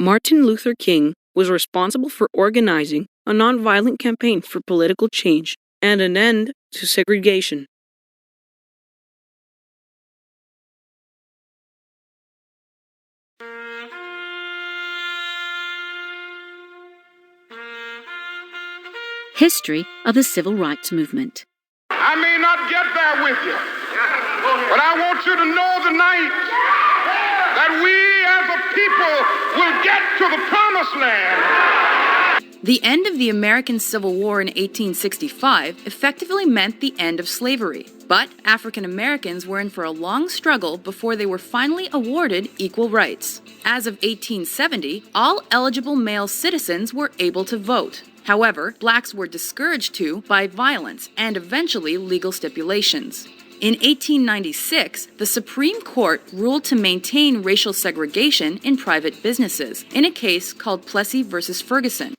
Martin Luther King was responsible for organizing a nonviolent campaign for political change and an end to segregation. History of the Civil Rights Movement. I may not get there with you, but I want you to know tonight that we as a people will get to the promised land. The end of the American Civil War in 1865 effectively meant the end of slavery. But African Americans were in for a long struggle before they were finally awarded equal rights. As of 1870, all eligible male citizens were able to vote. However, blacks were discouraged by violence and eventually legal stipulations. In 1896, the Supreme Court ruled to maintain racial segregation in private businesses in a case called Plessy v. Ferguson.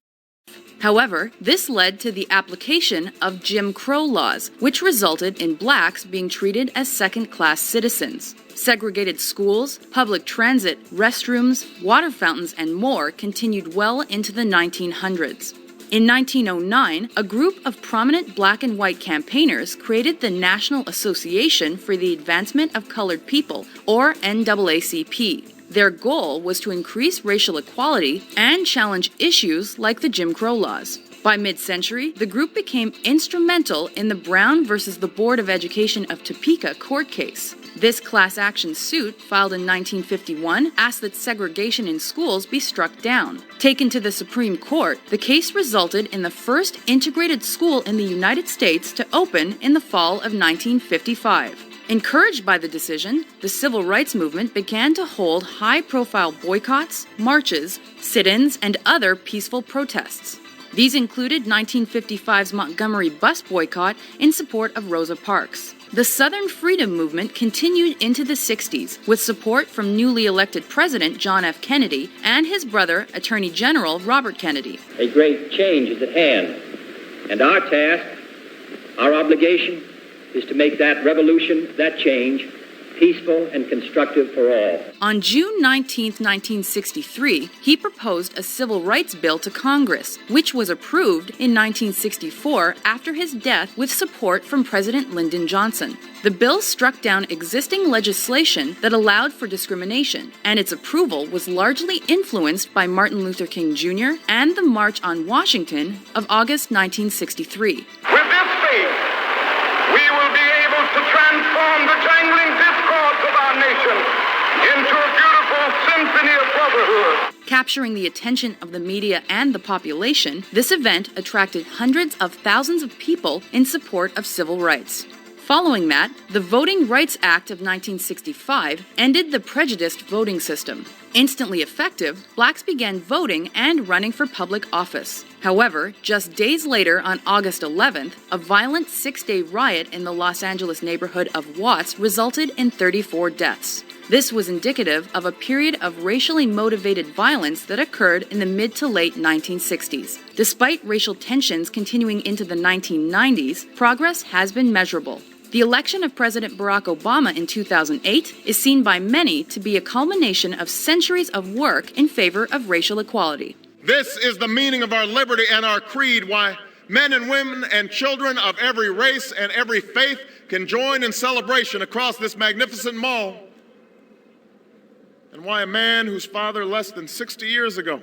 However, this led to the application of Jim Crow laws, which resulted in blacks being treated as second-class citizens. Segregated schools, public transit, restrooms, water fountains, and more continued well into the 1900s. In 1909, a group of prominent black and white campaigners created the National Association for the Advancement of Colored People, or NAACP. Their goal was to increase racial equality and challenge issues like the Jim Crow laws. By mid-century, the group became instrumental in the Brown versus the Board of Education of Topeka court case. This class action suit, filed in 1951, asked that segregation in schools be struck down. Taken to the Supreme Court, the case resulted in the first integrated school in the United States to open in the fall of 1955. Encouraged by the decision, the civil rights movement began to hold high-profile boycotts, marches, sit-ins, and other peaceful protests. These included 1955's Montgomery bus boycott in support of Rosa Parks. The Southern Freedom Movement continued into the 60s with support from newly elected President John F. Kennedy and his brother, Attorney General Robert Kennedy. A great change is at hand, and our task, our obligation, is to make that revolution, that change, peaceful and constructive for all. On June 19, 1963, he proposed a civil rights bill to Congress, which was approved in 1964 after his death with support from President Lyndon Johnson. The bill struck down existing legislation that allowed for discrimination, and its approval was largely influenced by Martin Luther King Jr. and the March on Washington of August 1963. With this faith, we will be able to transform the jangling discords of our nation into a beautiful symphony of brotherhood. Capturing the attention of the media and the population, this event attracted hundreds of thousands of people in support of civil rights. Following that, the Voting Rights Act of 1965 ended the prejudiced voting system. Instantly effective, blacks began voting and running for public office. However, just days later, on August 11th, a violent six-day riot in the Los Angeles neighborhood of Watts resulted in 34 deaths. This was indicative of a period of racially motivated violence that occurred in the mid to late 1960s. Despite racial tensions continuing into the 1990s, progress has been measurable. The election of President Barack Obama in 2008 is seen by many to be a culmination of centuries of work in favor of racial equality. This is the meaning of our liberty and our creed, why men and women and children of every race and every faith can join in celebration across this magnificent mall, and why a man whose father less than 60 years ago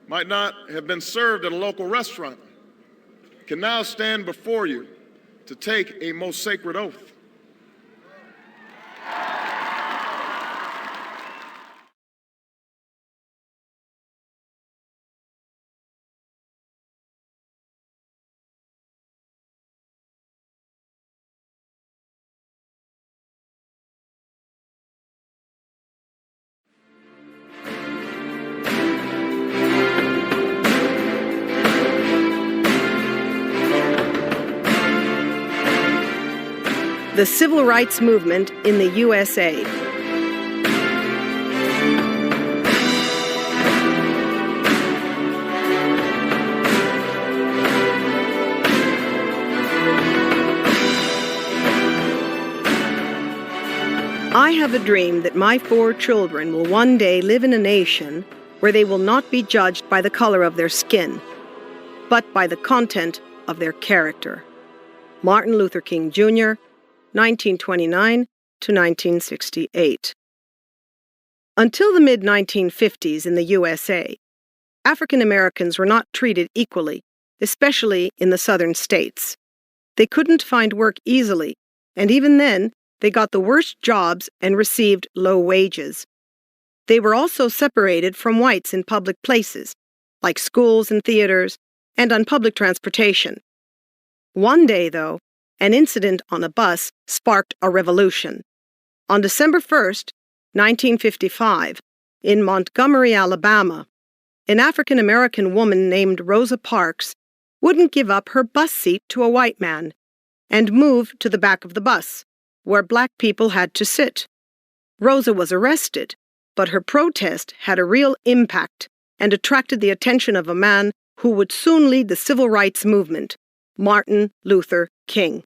might not have been served at a local restaurant can now stand before you to take a most sacred oath. The Civil Rights Movement in the USA. I have a dream that my 4 children will one day live in a nation where they will not be judged by the color of their skin, but by the content of their character. Martin Luther King Jr., 1929 to 1968. Until the mid-1950s in the USA, African Americans were not treated equally, especially in the southern states. They couldn't find work easily, and even then, they got the worst jobs and received low wages. They were also separated from whites in public places, like schools and theaters, and on public transportation. One day, though, an incident on a bus sparked a revolution. On December 1st, 1955, in Montgomery, Alabama, an African American woman named Rosa Parks wouldn't give up her bus seat to a white man and moved to the back of the bus, where black people had to sit. Rosa was arrested, but her protest had a real impact and attracted the attention of a man who would soon lead the civil rights movement, Martin Luther King.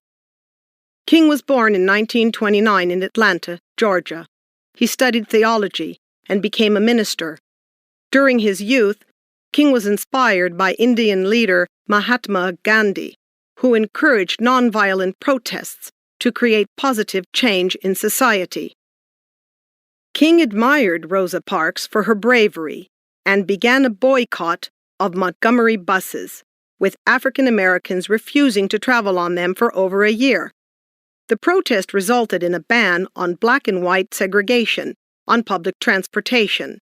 King was born in 1929 in Atlanta, Georgia. He studied theology and became a minister. During his youth, King was inspired by Indian leader Mahatma Gandhi, who encouraged nonviolent protests to create positive change in society. King admired Rosa Parks for her bravery and began a boycott of Montgomery buses, with African Americans refusing to travel on them for over a year. The protest resulted in a ban on black and white segregation on public transportation.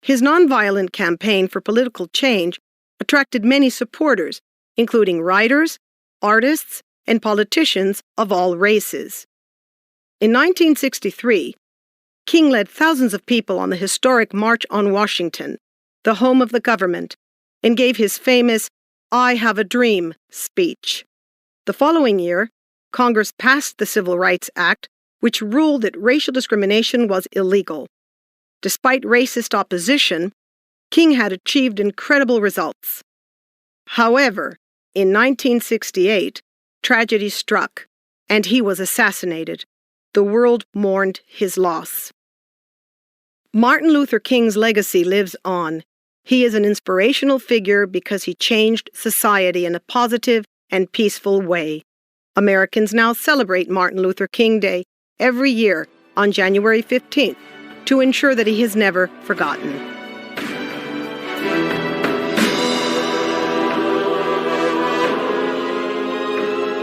His nonviolent campaign for political change attracted many supporters, including writers, artists, and politicians of all races. In 1963, King led thousands of people on the historic March on Washington, the home of the government, and gave his famous "I Have a Dream" speech. The following year, Congress passed the Civil Rights Act, which ruled that racial discrimination was illegal. Despite racist opposition, King had achieved incredible results. However, in 1968, tragedy struck, and he was assassinated. The world mourned his loss. Martin Luther King's legacy lives on. He is an inspirational figure because he changed society in a positive and peaceful way. Americans now celebrate Martin Luther King Day every year on January 15th to ensure that he is never forgotten.